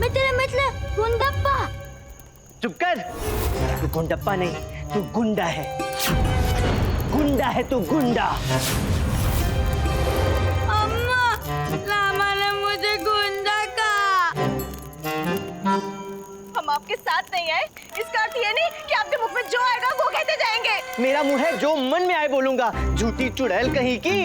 मैं तेरा मित्र गुंडप्पा। चुप कर। तू गुंडप्पा नहीं, तू गुंडा है। गुंडा है तू, गुंडा। अम्मा, रामा ने मुझे गुंडा कहा। हम आपके साथ नहीं आए, इसका अर्थ ये नहीं कि आपके मुख में जो आएगा वो कहते जाएंगे। मेरा मुंह है, जो मन में आए बोलूंगा। झूठी चुड़ैल कहीं की।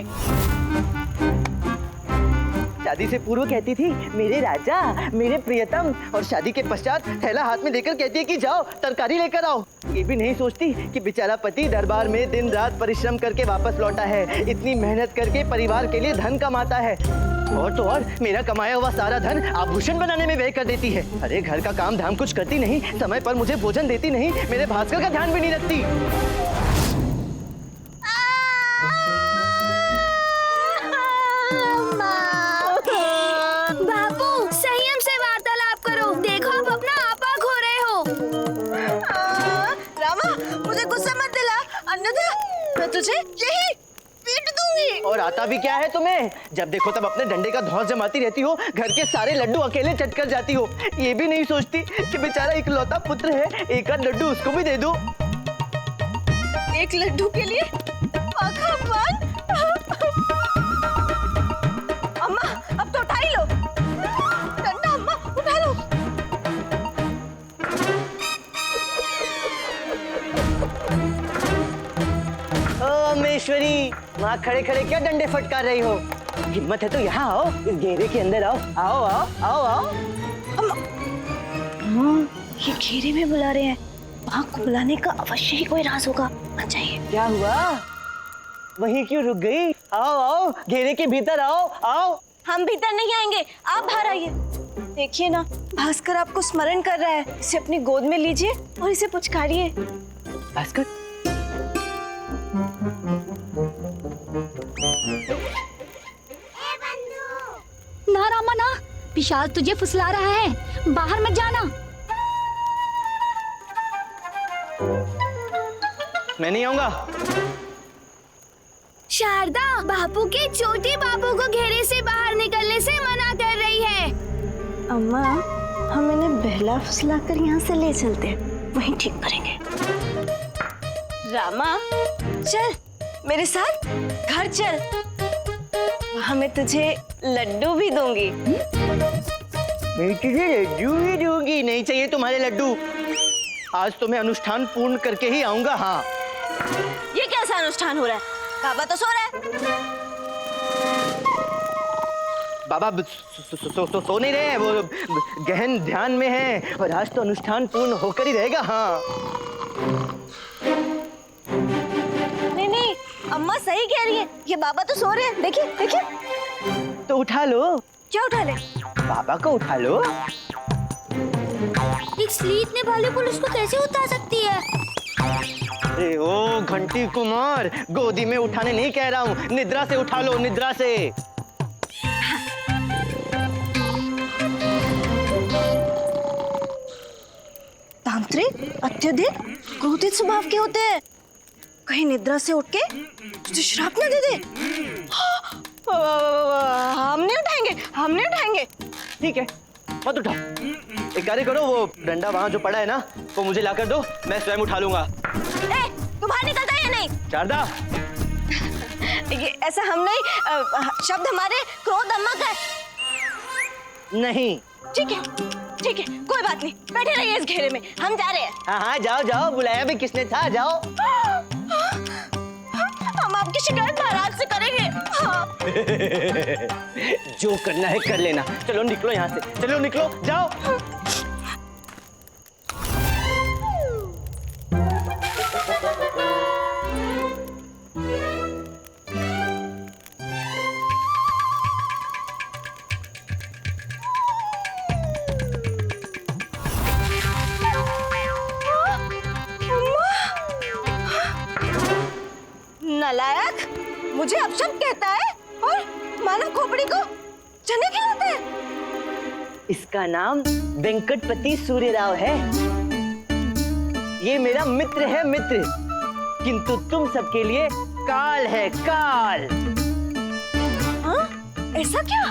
शादी से पूर्व कहती थी मेरे राजा, मेरे प्रियतम, और शादी के पश्चात थैला हाथ में लेकर कहती है कि जाओ तरकारी लेकर आओ। ये भी नहीं सोचती कि बेचारा पति दरबार में दिन रात परिश्रम करके वापस लौटा है, इतनी मेहनत करके परिवार के लिए धन कमाता है, और तो और मेरा कमाया हुआ सारा धन आभूषण बनाने में व्यय कर देती है। अरे घर का काम धाम कुछ करती नहीं, समय पर मुझे भोजन देती नहीं, मेरे भास्कर का ध्यान भी नहीं रखती। बापू, संयम से वार्तालाप करो। देखो आप अपना आपा खो रहे हो। रामा, मुझे गुस्सा मत दिला, अन्यथा मैं तुझे यही पीट दूंगी। और आता भी क्या है तुम्हें? जब देखो तब अपने डंडे का धौंस जमाती रहती हो, घर के सारे लड्डू अकेले चट कर जाती हो। ये भी नहीं सोचती कि बेचारा इकलौता पुत्र है, एक आध लड्डू उसको भी दे दो। एक लड्डू के लिए आँख बंद। अम्मा, अब तो उठा ही लो डंडा। अम्मा, उठा लो। ओ अमेश्वरी, वहाँ खड़े खड़े क्या डंडे फटकार रही हो? हिम्मत है तो यहाँ आओ, इस घेरे के अंदर आओ। आओ आओ आओ आओ। ये घेरे में बुला रहे हैं, वहाँ को बुलाने का अवश्य ही कोई राज होगा। आ जाइए। क्या हुआ? वहीं क्यों रुक गई? आओ आओ, घेरे के भीतर आओ आओ। हम भीतर नहीं आएंगे, आप बाहर आइए। देखिए ना, भास्कर आपको स्मरण कर रहा है। इसे अपनी गोद में लीजिए और इसे पुचकारिए। भास्कर, ना रामा ना, पिशाच तुझे फुसला रहा है, बाहर मत जाना। मैं नहीं आऊंगा। शारदा बापू के छोटे बापू को घेरे से बाहर निकलने से मना कर रही है। अम्मा, हम इन्हें बहला फुसला कर यहाँ से ले चलते हैं, वहीं ठीक करेंगे। रामा, चल मेरे साथ घर चल, वहाँ मैं तुझे लड्डू भी दूंगी। मैं तुझे लड्डू भी दूंगी। नहीं चाहिए तुम्हारे लड्डू। आज तो मैं अनुष्ठान पूर्ण करके ही आऊंगा। हाँ, ये कैसा अनुष्ठान हो रहा है? बाबा तो सो रहा है। बाबा सो नहीं रहे हैं, वो गहन ध्यान में हैं, और आज तो अनुष्ठान पूर्ण होकर ही रहेगा। हाँ, नहीं, अम्मा सही कह रही है, ये बाबा तो सो रहे हैं। देखिए देखिए। तो उठा लो। क्या उठा ले? बाबा को उठा लो। एक स्लीटने वाली पुलिस को कैसे उतार सकती है? अरे ओ घंटी कुमार, गोदी में उठाने नहीं कह रहा हूँ, निद्रा से उठा लो, निद्रा से। तांत्रिक अत्यधिक क्रोधित स्वभाव के होते हैं, कहीं निद्रा से उठ के तुझे श्राप न दे दे। हम नहीं उठाएंगे, हम नहीं उठाएंगे। ठीक है, मत उठाओ। एक कार्य करो, वो डंडा वहाँ जो पड़ा है ना, वो मुझे ला कर दो, मैं स्वयं उठा लूंगा। ए, तू बाहर निकलता है या नहीं? शारदा, ये ऐसा हम नहीं, शब्द हमारे क्रोध अम्मा का है। नहीं। ठीक है, ठीक है, कोई बात नहीं, बैठे रहिए इस घेरे में, हम जा रहे हैं। हाँ हाँ, जाओ जाओ, बुलाया भी किसने था, जाओ। हम आपकी शिकायत महाराज से करेंगे। हाँ। जो करना है कर लेना। चलो निकलो यहाँ से, चलो निकलो, जाओ। नालायक, मुझे अपशब्द कहता है और मानव खोपड़ी को चने खिलाता है। इसका नाम वेंकटपति सूर्यराव है। ये मेरा मित्र है, मित्र, किंतु तुम सबके लिए काल है, काल। हाँ? ऐसा क्या?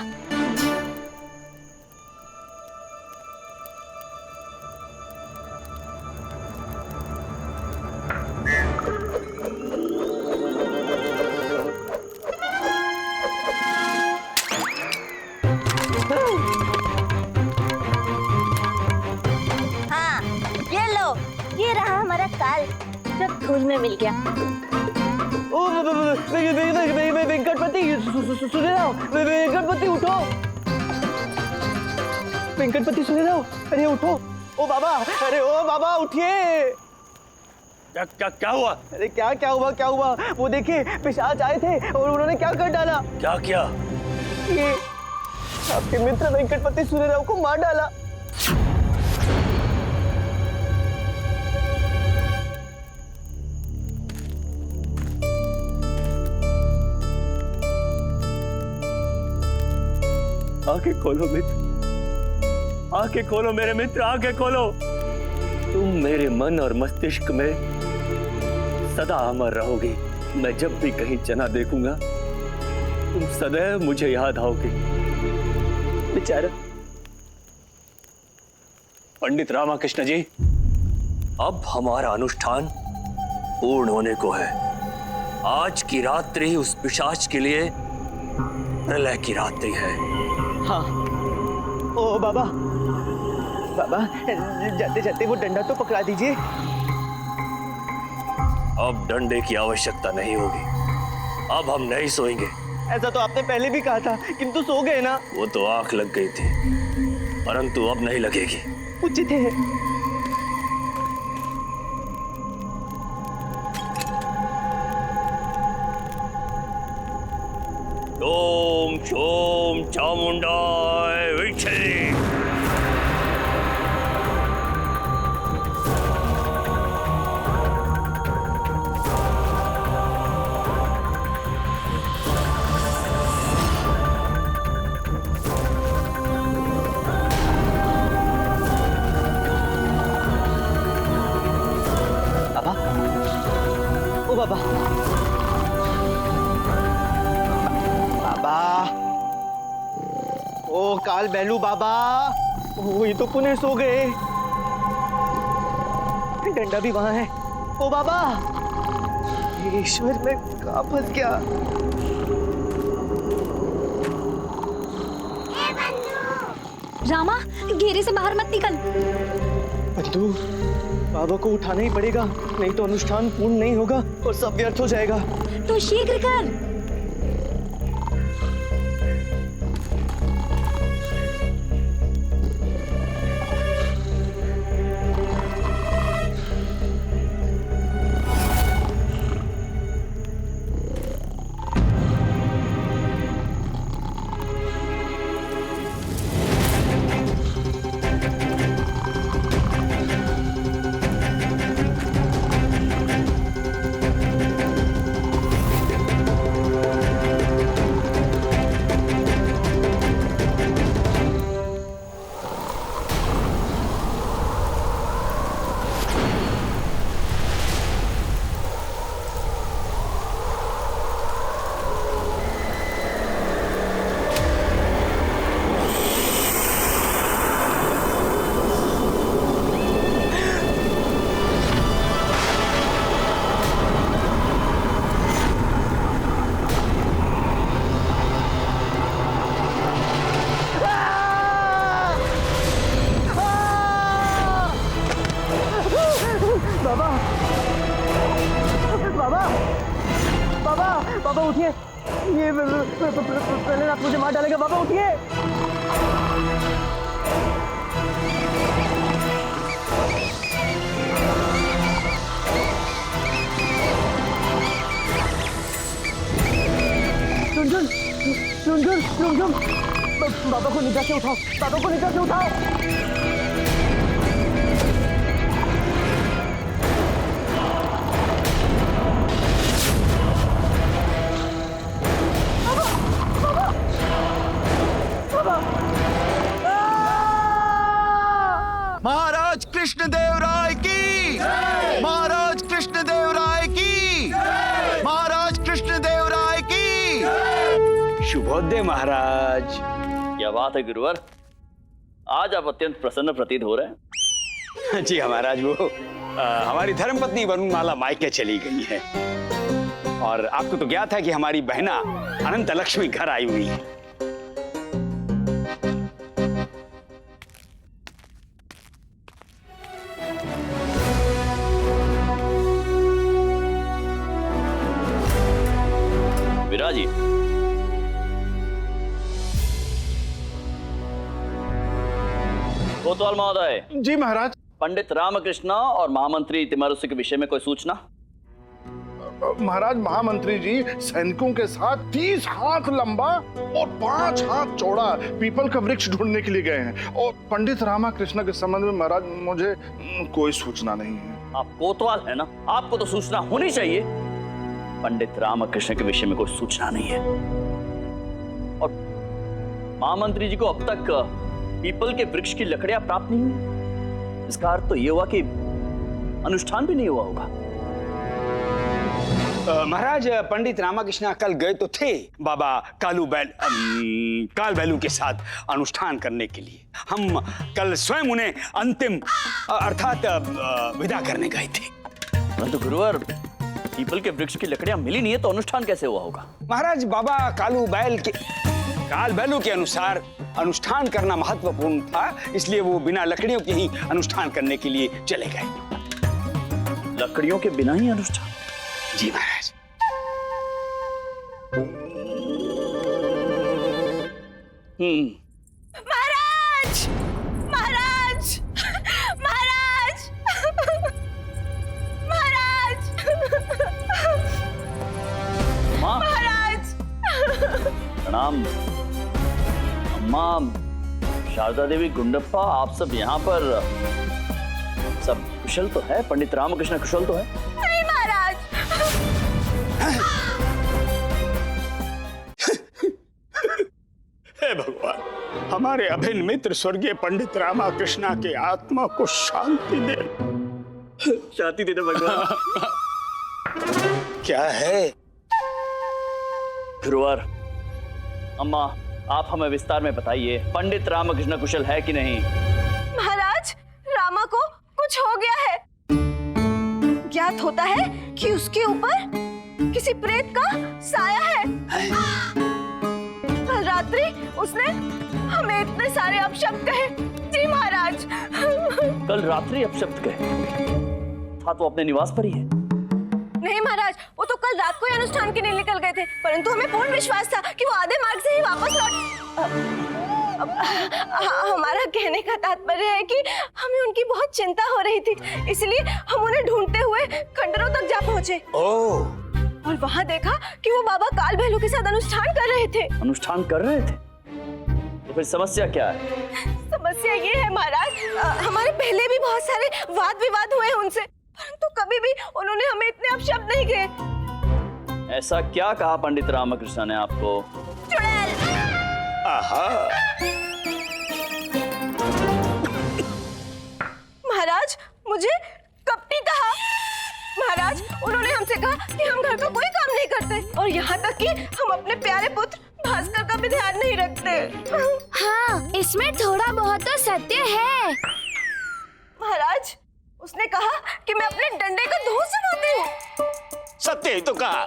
स्कूल में मिल गया। ओ वेंकटपति, सुने रहो, वेंकटपति उठो, वेंकटपति सुने रहो, अरे उठो, ओ बाबा, अरे ओ बाबा उठिए। क्या हुआ? अरे क्या हुआ? वो देखिए पिशाच आए थे और उन्होंने क्या कर डाला। क्या किया? ये आपके मित्र वेंकटपति सूर्यराव को मार डाला। आंखें खोलो मित्र, आंखें खोलो मेरे मित्र, आंखें खोलो। तुम मेरे मन और मस्तिष्क में सदा अमर रहोगी। मैं जब भी कहीं चना देखूंगा तुम सदैव मुझे याद आओगे। बेचारा पंडित रामाकृष्ण जी, अब हमारा अनुष्ठान पूर्ण होने को है। आज की रात्रि उस पिशाच के लिए प्रलय की रात्रि है। हाँ, ओ बाबा, जाते जाते वो डंडा तो पकड़ा दीजिए। अब डंडे की आवश्यकता नहीं होगी, अब हम नहीं सोएंगे। ऐसा तो आपने पहले भी कहा था, किंतु सो गए ना। वो तो आंख लग गई थी, परंतु अब नहीं लगेगी। उचित है। ओम शोम चामुंडाय विच्चे। बाबा, बाबा, ओ काल बैलू बाबा, वो ये तो पुनः सो गए। डंडा भी वहां है। ओ बाबा, ईश्वर मैं कहाँ फंस गया। रामा, घेरे से बाहर मत निकल। बंधु, बाबा को उठाना ही पड़ेगा, नहीं तो अनुष्ठान पूर्ण नहीं होगा और सब व्यर्थ हो जाएगा। तो शीघ्र कर। बाबा उठिए, ये पहले रात मुझे मार डालेगा। बाबा उठिए। झुनझुन, बाबा को निगाह से उठाओ, बाबा को निगाह से उठाओ। महाराज कृष्णदेव राय की, महाराज कृष्णदेव राय की, महाराज कृष्णदेव राय की। शुभोदय महाराज। क्या बात है गुरुवर, आज आप अत्यंत प्रसन्न प्रतीत हो रहे हैं। जी महाराज, वो हमारी धर्मपत्नी वरुणमाला मायके चली गई है और आपको तो ज्ञात है कि हमारी बहना अनंत लक्ष्मी घर आई हुई है। कोतवाल महोदय। जी महाराज। पंडित रामकृष्ण और महामंत्री तिमरुसु के विषय में कोई सूचना? महाराज, महामंत्री जी सैनिकों के साथ 30 हाथ लंबा और 5 हाथ चौड़ा पीपल का वृक्ष ढूंढने के लिए गए हैं। और पंडित रामकृष्ण के संबंध में महाराज मुझे कोई सूचना नहीं है। आप कोतवाल है ना, आपको तो सूचना होनी चाहिए। पंडित रामकृष्ण के विषय में कोई सूचना नहीं है। और महामंत्री जी को अब तक पीपल के वृक्ष की लकड़ियां प्राप्त नहीं हुई। इसका अर्थ तो ये हुआ कि अनुष्ठान भी नहीं हुआ होगा। महाराज, पंडित रामकृष्ण कल गए तो थे बाबा काल बैलू के साथ अनुष्ठान करने के लिए। हम कल स्वयं उन्हें अंतिम अर्थात विदा करने गए थे। परंतु गुरुवर, पीपल के वृक्ष की लकड़ियां मिली नहीं है तो अनुष्ठान कैसे हुआ होगा? महाराज, बाबा काल बैलू के अनुसार अनुष्ठान करना महत्वपूर्ण था, इसलिए वो बिना लकड़ियों के ही अनुष्ठान करने के लिए चले गए। लकड़ियों के बिना ही अनुष्ठान? जी महाराज। महाराज, महाराज, महाराज, महाराज, माँ, महाराज। प्रणाम। अम्मा, शारदा देवी, गुंडप्पा, आप सब यहाँ पर सब कुशल तो है? पंडित रामकृष्ण कुशल तो है? नहीं महाराज। हे भगवान, हमारे अभिन्न मित्र स्वर्गीय पंडित रामकृष्ण के आत्मा को शांति दे। शांति दे दे भगवान। क्या है? गुरुवर, अम्मा, आप हमें विस्तार में बताइए, पंडित रामकृष्ण कुशल है कि नहीं? महाराज, रामा को कुछ हो गया है। ज्ञात होता है कि उसके ऊपर किसी प्रेत का साया है। कल रात्रि उसने हमें इतने सारे अपशब्द कहे। जी महाराज। कल रात्रि अपशब्द कहे? था तो अपने निवास पर ही है। नहीं महाराज, वो तो कल रात को ही अनुष्ठान के लिए निकल गए थे, परंतु हमें पूर्ण विश्वास था कि वो आधे मार्ग से ही वापस लौट। हमारा कहने का तात्पर्य है कि हमें उनकी बहुत चिंता हो रही थी, इसलिए हम उन्हें ढूंढते हुए खंडरों तक जा पहुंचे। और वहां देखा कि वो बाबा काल भैलू के साथ अनुष्ठान कर रहे थे। अनुष्ठान कर रहे थे? तो फिर समस्या क्या है? समस्या ये है महाराज, हमारे पहले भी बहुत सारे वाद विवाद हुए उनसे, परंतु कभी भी उन्होंने हमें इतने अपशब्द नहीं कहे। ऐसा क्या कहा पंडित रामकृष्ण ने आपको? चुड़ैल। महाराज, मुझे कपटी कहा। महाराज, उन्होंने हमसे कहा कि हम घर का कोई काम नहीं करते और यहाँ तक कि हम अपने प्यारे पुत्र भास्कर का भी ध्यान नहीं रखते। हाँ, इसमें थोड़ा बहुत तो सत्य है। महाराज, उसने कहा कि मैं अपने डंडे का धूल समाती हूँ। सत्य ही तो कहा।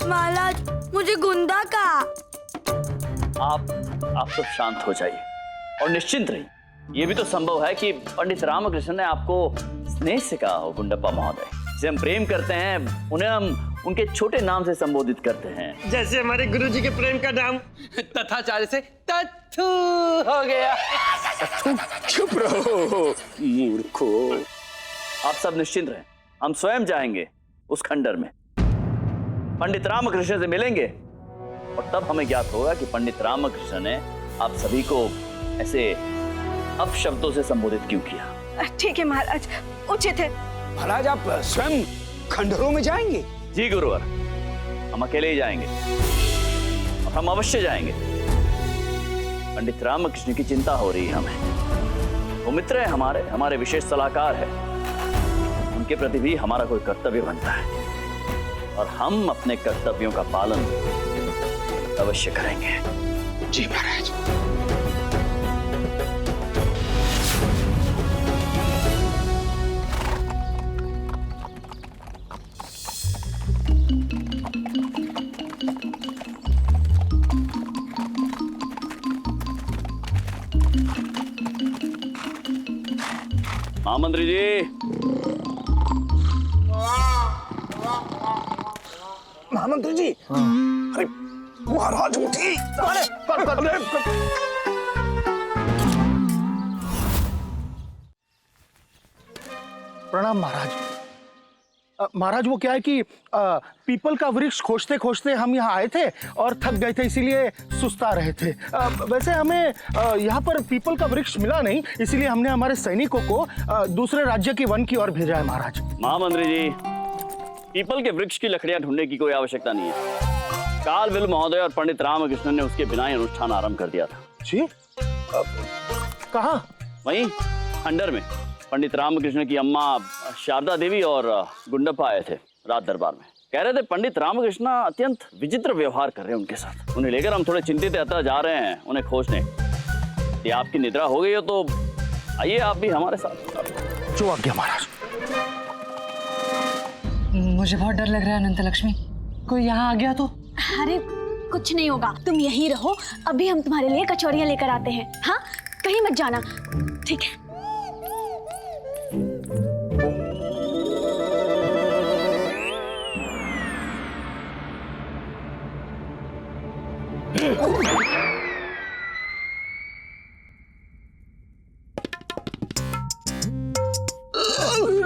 महाराज, मुझे गुंडा कहा। आप सब शांत हो जाइए और निश्चिंत रहिए। ये भी तो संभव है कि पंडित रामकृष्ण ने आपको स्नेह से कहा हो गुंडप्पा महोदय। जिसे हम प्रेम करते हैं, उन्हें हम उनके छोटे नाम से संबोधित करते हैं। जैसे हमारे गुरुजी के प्रेम का नाम तथाचार्य से तत्थू हो गया। चुप रहो मूर्खो। आप सब निश्चिंत रहें, हम स्वयं जाएंगे उस खंडर में, पंडित रामकृष्ण से मिलेंगे और तब हमें ज्ञात होगा कि पंडित रामकृष्ण ने आप सभी को ऐसे अपशब्दों से संबोधित क्यों किया। ठीक है महाराज, उचित है। महाराज, आप स्वयं खंडरों में जाएंगे? जी गुरुवर, हम अकेले ही जाएंगे और हम अवश्य जाएंगे। पंडित रामकृष्ण की चिंता हो रही है हमें। वो मित्र है हमारे विशेष सलाहकार है। उनके प्रति भी हमारा कोई कर्तव्य बनता है और हम अपने कर्तव्यों का पालन अवश्य करेंगे। जी महाराज। महामंत्री जी। महामंत्री जी। अरे महाराज उठी। प्रणाम महाराज। महाराज वो क्या है कि पीपल का वृक्ष खोजते खोजते हम यहाँ आए थे और थक गए थे, इसीलिए सुस्ता रहे थे। वैसे हमें यहाँ पर पीपल का वृक्ष मिला नहीं, इसीलिए हमने हमारे सैनिकों को दूसरे राज्य की वन की ओर भेजा है महाराज। महामंत्री जी, पीपल के वृक्ष की लकड़ियां ढूंढने की कोई आवश्यकता नहीं है। कालबिल महोदय और पंडित रामकृष्ण ने उसके बिना ही अनुष्ठान आरंभ कर दिया था। जी? कहाँ? वहीं खंडर में पंडित रामकृष्ण की अम्मा शारदा देवी और गुंडप्पा आए थे रात दरबार में। कह रहे थे पंडित रामकृष्ण अत्यंत विचित्र व्यवहार कर रहे हैं उनके साथ। उन्हें लेकर हम थोड़े चिंतित अतः जा रहे हैं उन्हें खोजने। यदि आपकी निद्रा हो गई हो तो आइए आप भी हमारे साथ। जो आज्ञा महाराज। मुझे बहुत डर लग रहा है अनंत लक्ष्मी, कोई यहाँ आ गया तो? अरे कुछ नहीं होगा, तुम यहीं रहो, अभी हम तुम्हारे लिए कचौड़ियाँ लेकर आते हैं। हाँ, कहीं मत जाना, ठीक है?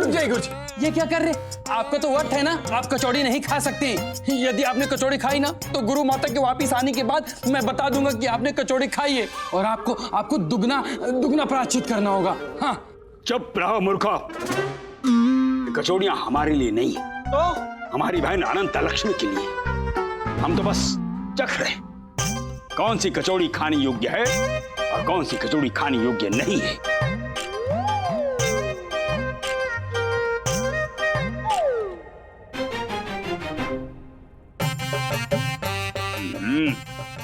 जय गुरु जी, ये क्या कर रहे? आपका तो व्रत है ना, आप कचौड़ी नहीं खा सकते। यदि आपने कचौड़ी खाई ना तो गुरु माता के वापिस आने के बाद मैं बता दूंगा कि आपने कचौड़ी खाई है और आपको दुगना प्रायश्चित करना होगा। हाँ, चुप रहो मूर्खो। कचौड़ियां हमारे लिए नहीं है, तो हमारी बहन अनंत लक्ष्मी के लिए। हम तो बस चख रहे कौन सी कचौड़ी खाने योग्य है और कौन सी कचौड़ी खाने योग्य नहीं है।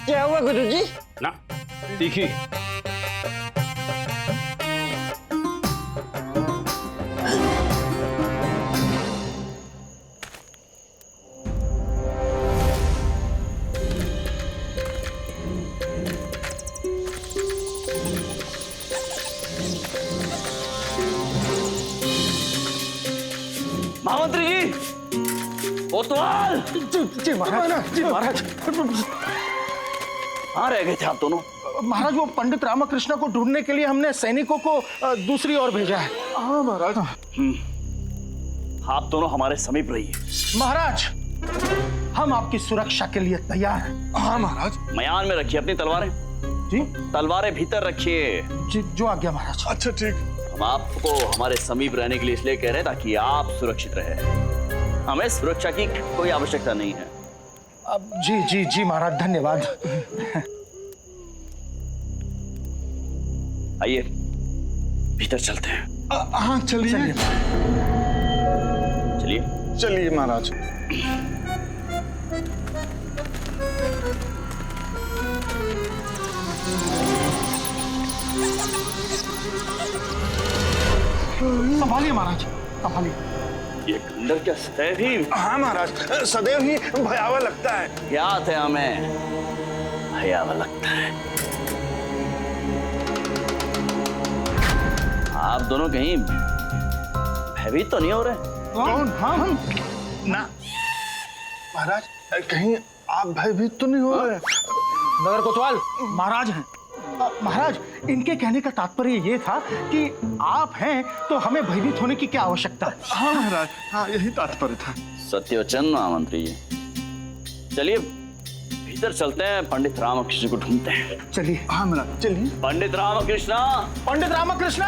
क्या हुआ गुरुजी? ना देखिए, महामंत्री जी, कोतवाल। जी महाराज। जी महाराज। कहाँ रह गए थे आप दोनों? महाराज वो पंडित रामकृष्ण को ढूंढने के लिए हमने सैनिकों को दूसरी ओर भेजा है। हाँ महाराज। आप दोनों हमारे समीप रहिए। महाराज, हम आपकी सुरक्षा के लिए तैयार हैं। हाँ महाराज। मयान में रखिए अपनी तलवारें। जी? तलवारें भीतर रखिए। जी, जो आज्ञा महाराज। अच्छा ठीक। हम आपको हमारे समीप रहने के लिए इसलिए कह रहे हैं ताकि आप सुरक्षित रहे। हमें सुरक्षा की कोई आवश्यकता नहीं है। अब जी जी जी महाराज, धन्यवाद। आइए भीतर चलते हैं। हाँ चलिए। चलिए चलिए महाराज। संभालिए महाराज, संभालिए। ये खंडर क्या सदैव ही? हाँ महाराज, सदैव ही भयावह लगता है। याद है हमें, भयावह लगता है। आप दोनों कहीं भयभीत तो नहीं हो रहे? कौन? हम ना महाराज, कहीं आप भयभीत तो नहीं हो रहे? नगर कोतवाल महाराज हैं। महाराज, इनके कहने का तात्पर्य ये था कि आप हैं तो हमें भयभीत होने की क्या आवश्यकता है। हाँ महाराज, हाँ यही तात्पर्य था। सत्यवचन महामंत्री जी। चलिए भीतर चलते हैं, पंडित रामकृष्ण को ढूंढते हैं। चलिए। हाँ महाराज चलिए। पंडित रामकृष्ण, पंडित रामकृष्ण,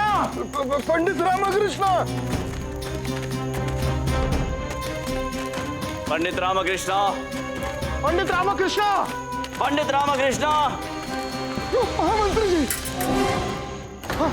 पंडित रामकृष्ण, पंडित रामकृष्ण, पंडित रामकृष्ण, पंडित रामकृष्ण। महामंत्री जी। हाँ।